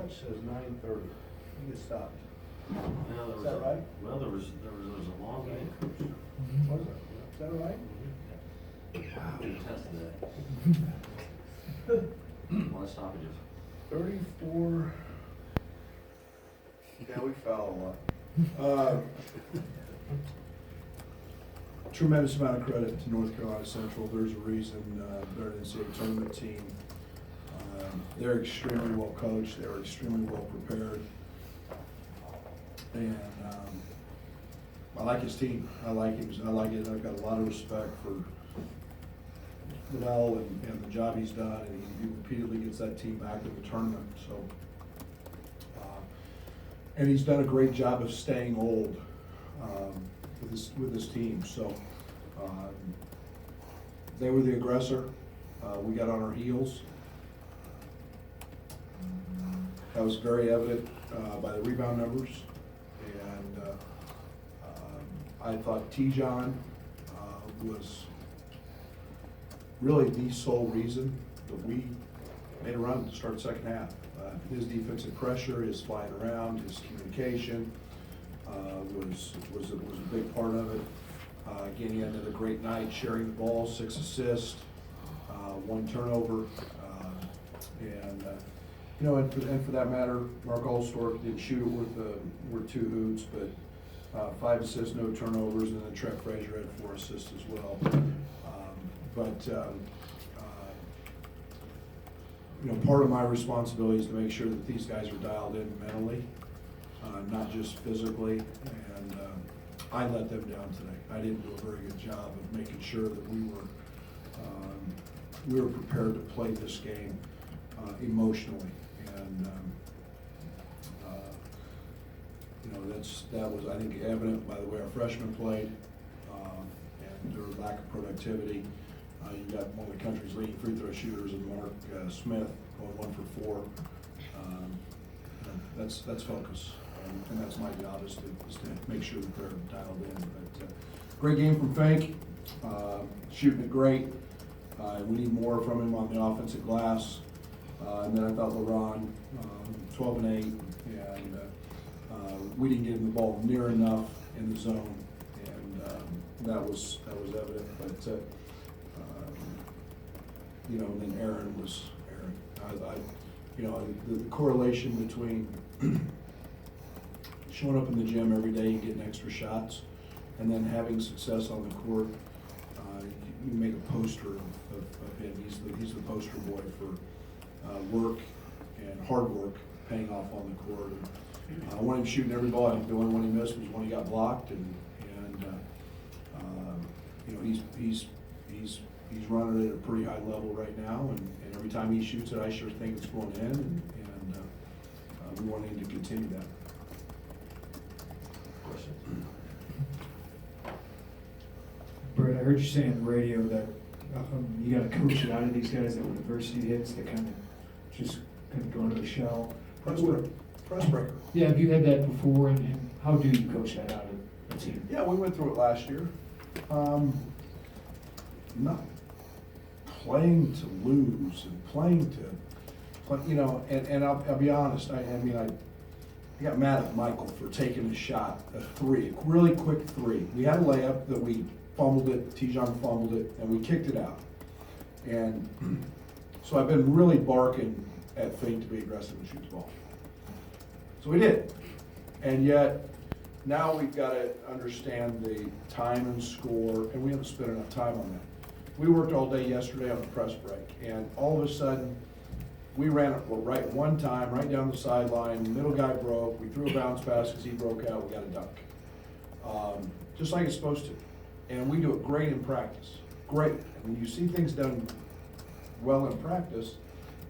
watch says 9:30. You get stopped. Yeah, Is that right? Well, there was a long game. Was it? Is that right? We tested that. A lot of stoppages. 34. Yeah, we foul a lot. Tremendous amount of credit to North Carolina Central. There's a reason they're an NCAA tournament team. They're extremely well coached. They're extremely well prepared. And I like his team. I like him. I like it. I've got a lot of respect for Liddell and the job he's done, and he repeatedly gets that team back in the tournament. So, and he's done a great job of staying old with his team. So, they were the aggressor. We got on our heels. That was very evident by the rebound numbers, and I thought Tijon was really the sole reason that we made a run to start the second half. His defensive pressure, his flying around, his communication was a big part of it. Again, he had another great night, sharing the ball, 6 assists, 1 turnover, and for that matter, Mark Allstorp didn't shoot it worth 2 hoots, but 5 assists, no turnovers, and then Trent Frazier had 4 assists as well. Part of my responsibility is to make sure that these guys are dialed in mentally, not just physically, and I let them down today. I didn't do a very good job of making sure that we were prepared to play this game emotionally, and that was, I think, evident by the way our freshmen played and their lack of productivity. You got one of the country's leading free throw shooters in Mark Smith going 1 for 4. That's focus, and that's my job is to make sure that they're dialed in. But great game from Fink, shooting it great. We need more from him on the offensive glass. And then I thought LeBron, 12 and 8, and we didn't get him the ball near enough in the zone, and that was evident. But and then Aaron was Aaron. The correlation between showing up in the gym every day and getting extra shots, and then having success on the court. You make a poster of him. He's the poster boy for work and hard work paying off on the court. And, I want him shooting every ball. I think the only one he missed was when he got blocked, and he's running it at a pretty high level right now. And every time he shoots it, I sure think it's going in, and we want him to continue that. Questions? Brett, I heard you say on the radio that you got to coach it out of these guys that when adversity hits, they kind of go into the shell. Press breaker. Yeah, have you had that before, and how do you coach that out of a team? Yeah, we went through it last year. Not playing to lose and playing to, and I'll be honest. I got mad at Michael for taking a shot, a 3, a really quick 3. We had a layup that we fumbled it, Tijon fumbled it, and we kicked it out. And so I've been really barking at Fink to be aggressive and shoot the ball. So we did. And yet, now we've got to understand the time and score, and we haven't spent enough time on that. We worked all day yesterday on the press break, and all of a sudden, we ran it right one time, right down the sideline, the middle guy broke, we threw a bounce pass because he broke out, we got a dunk. Just like it's supposed to. And we do it great in practice, great. And when you see things done well in practice,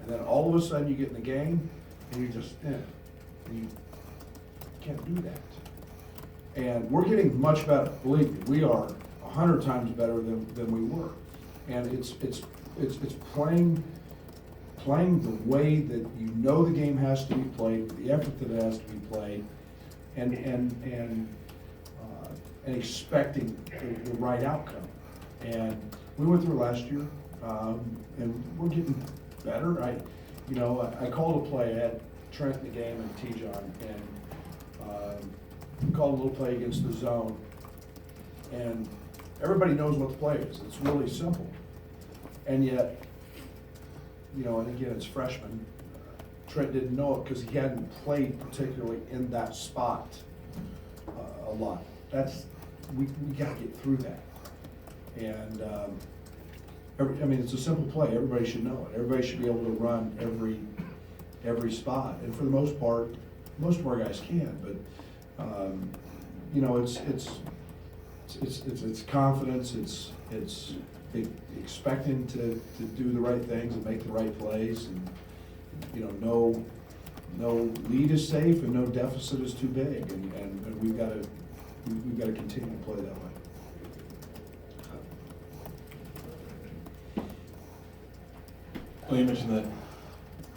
and then all of a sudden you get in the game, and you're just in it. And you can't do that. And we're getting much better, believe me, we are 100 times better than we were. And it's playing the way that you know the game has to be played, the effort that it has to be played, and expecting the right outcome. And we went through last year, and we're getting better. I called a play. I had Trent in the game and T-John, and we called a little play against the zone, and everybody knows what the play is. It's really simple, and yet, you know, and again, it's freshman. Trent didn't know it because he hadn't played particularly in that spot a lot. We got to get through that, and I mean, it's a simple play. Everybody should know it. Everybody should be able to run every spot, and for the most part, most of our guys can. But you know, it's confidence. It's expecting to do the right things and make the right plays, and you know, no lead is safe and no deficit is too big, and we've got to continue to play that way. Well, you mentioned that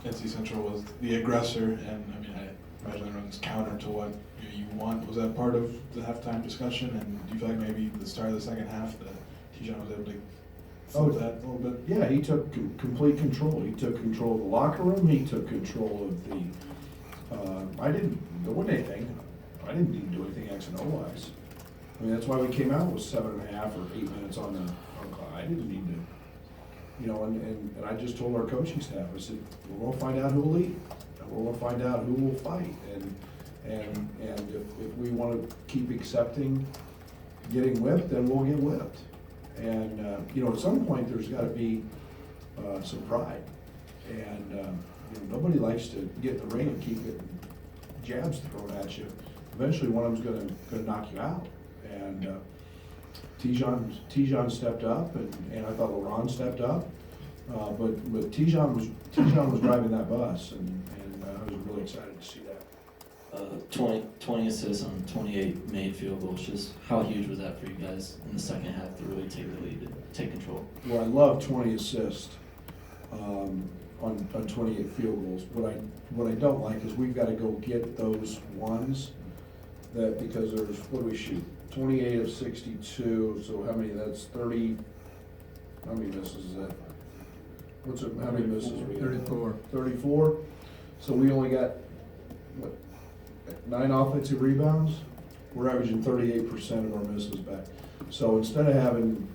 NC Central was the aggressor, and I mean, I imagine that runs counter to what you want. Was that part of the halftime discussion? And do you feel like maybe the start of the second half that T-John was able to flip that a little bit? Yeah, he took complete control. He took control of the locker room. He took control of the. There wasn't anything. I didn't need to do anything X and O wise. I mean, that's why we came out with 7.5 or 8 minutes on the clock. I didn't need to. You know, and I just told our coaching staff, I said, we're going to find out who will lead, and we're going to find out who will fight, and if we want to keep accepting getting whipped, then we'll get whipped. And you know, at some point there's got to be some pride, and you know, nobody likes to get in the ring and keep getting jabs thrown at you. Eventually, one of them's going to knock you out, and. T-John stepped up, and I thought LeBron stepped up, but T-John was driving that bus, and I was really excited to see that. 20 assists on 28 made field goals. Just how huge was that for you guys in the second half to really take the lead, take control? Well, I love 20 assists on 28 field goals. What I don't like is we've got to go get those ones that, because there's, what do we shoot? 28 of 62, so how many, that's 30, how many misses is that? How many misses we have? 34. 34, so we only got, what, 9 offensive rebounds? We're averaging 38% of our misses back. So instead of having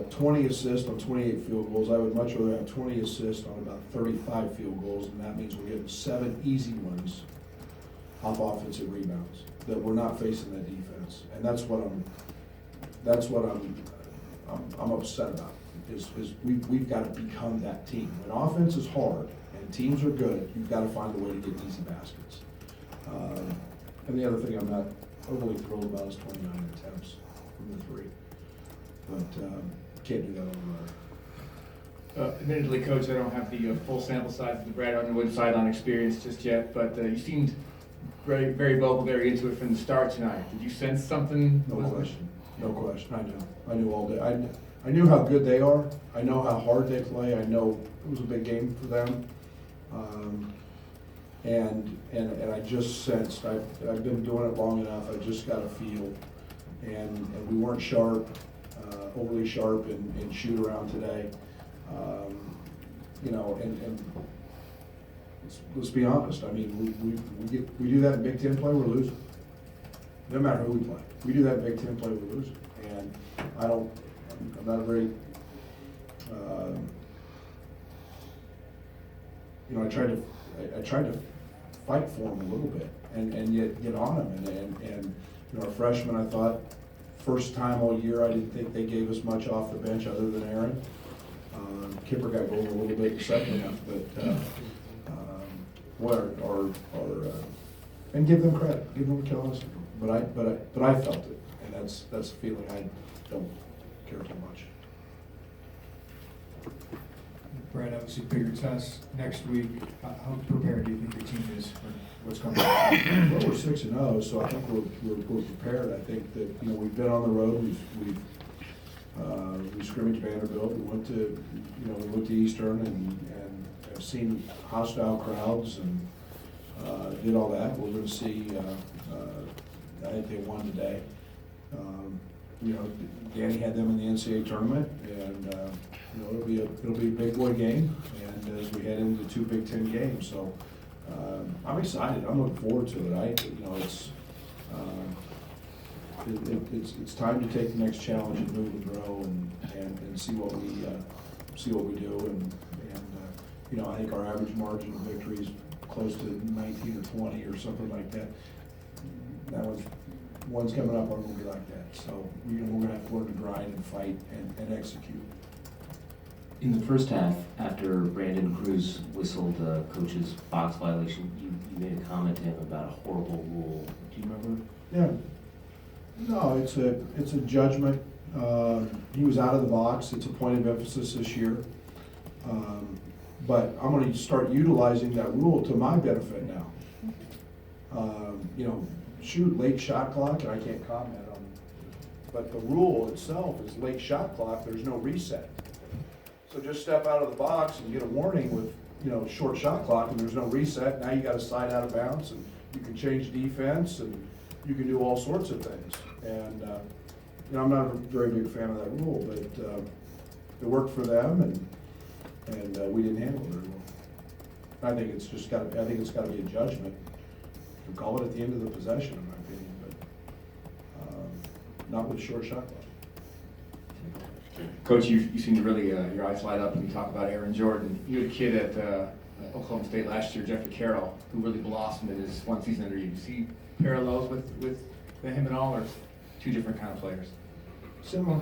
20 assists on 28 field goals, I would much rather have 20 assists on about 35 field goals, and that means we're getting 7 easy ones off offensive rebounds, that we're not facing that defense, and that's what I'm upset about. Is we've got to become that team. When offense is hard and teams are good, you've got to find a way to get easy baskets. And the other thing I'm not overly thrilled about is 29 attempts from the three, but can't do that all the way. Admittedly, Coach, I don't have the full sample size of the Brad Underwood sideline experience just yet, but you seemed very, very vocal, very into it from the start tonight. Did you sense something? No question. I knew all day. I knew how good they are. I know how hard they play. I know it was a big game for them. And I just sensed, I've been doing it long enough, I just got a feel. And we weren't sharp, overly sharp in shoot around today. You know, and let's be honest, I mean, we do that in Big Ten play, we're losing. No matter who we play. We do that in Big Ten play, we're losing. And I'm not a very, you know, I tried to fight for them a little bit and yet get on them. And you know, our freshmen, I thought, first time all year, I didn't think they gave us much off the bench other than Aaron. Kipper got going a little bit in the second half, but and give them credit, give them killing us. But I felt it, and that's a feeling I don't care too much. Brad, obviously bigger test next week. How prepared do you think your team is for what's coming? Well, we're 6-0, so I think we're prepared. I think that, you know, we've been on the road. We scrimmaged Vanderbilt. We went to Eastern and have seen hostile crowds and did all that. We're going to see. I think they won today. You know, Danny had them in the NCAA tournament, and you know, it'll be a big boy game. And as we head into 2 Big Ten games, so I'm excited, I'm looking forward to it, it's, it's time to take the next challenge and move and grow and see what we do, and I think our average margin of victory is close to 19 or 20 or something like that. One's coming up, I'm gonna be like that, so we're gonna have to learn to grind and fight and execute. In the first half, after Brandon Cruz whistled the coach's box violation, you made a comment to him about a horrible rule. Do you remember? Yeah. No, it's a judgment. He was out of the box. It's a point of emphasis this year. But I'm gonna start utilizing that rule to my benefit now. Late shot clock, and I can't comment on it. But the rule itself is late shot clock, there's no reset. So just step out of the box and get a warning with, short shot clock and there's no reset. Now you got a side out of bounds and you can change defense and you can do all sorts of things. And, I'm not a very big fan of that rule, but it worked for them and we didn't handle it very well. I think it's got to be a judgment. You can call it at the end of the possession, in my opinion, but not with a short shot clock. Coach, you seem to really, your eyes light up when you talk about Aaron Jordan. You had a kid at Oklahoma State last year, Jeffrey Carroll, who really blossomed in his one season under you. Do you see parallels with him and all, or two different kind of players? Similar.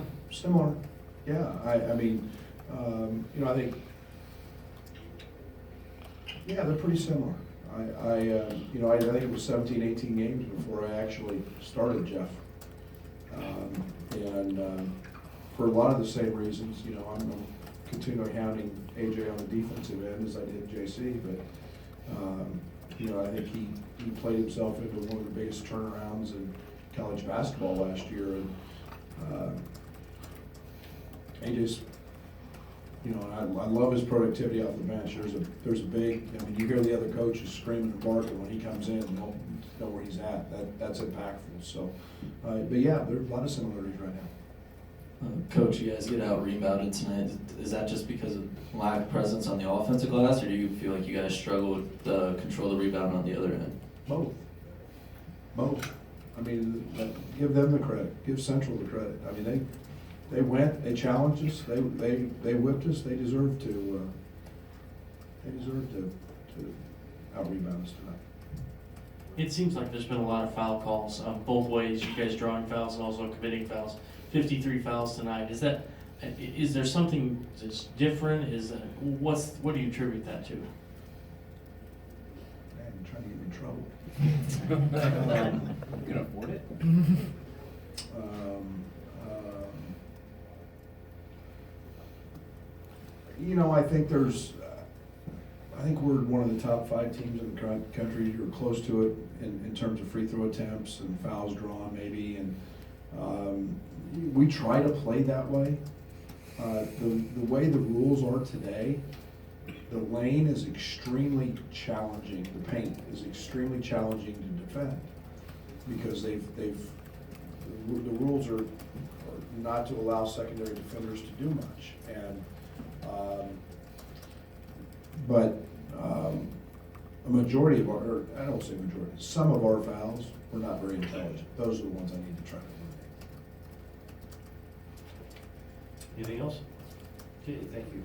Yeah, I think, yeah, they're pretty similar. I think it was 17, 18 games before I actually started Jeff. For a lot of the same reasons, I'm continually hounding AJ on the defensive end as I did JC, but, I think he played himself into one of the biggest turnarounds in college basketball last year, and AJ's, I love his productivity off the bench. There's a big, you hear the other coaches screaming and barking when he comes in and don't know where he's at. That's impactful. So, but yeah, there's a lot of similarities right now. Coach, you guys get out rebounded tonight. Is that just because of lack of presence on the offensive glass, or do you feel like you guys struggle with control the rebound on the other end? Both. Give them the credit. Give Central the credit. They went. They challenged us. They whipped us. They deserve to. Out rebound us tonight. It seems like there's been a lot of foul calls both ways. You guys drawing fouls and also committing fouls. 53 fouls tonight. Is there something that's different? What do you attribute that to? Man, you're trying to get me in trouble. You can afford it. I think we're one of the top 5 teams in the country, or close to it, in terms of free throw attempts and fouls drawn, maybe. And we try to play that way. The way the rules are today, the lane is extremely challenging. The paint is extremely challenging to defend because the rules are not to allow secondary defenders to do much. And but a majority of I don't say majority, some of our fouls were not very intelligent. Those are the ones I need to try to eliminate. Anything else? Okay, thank you.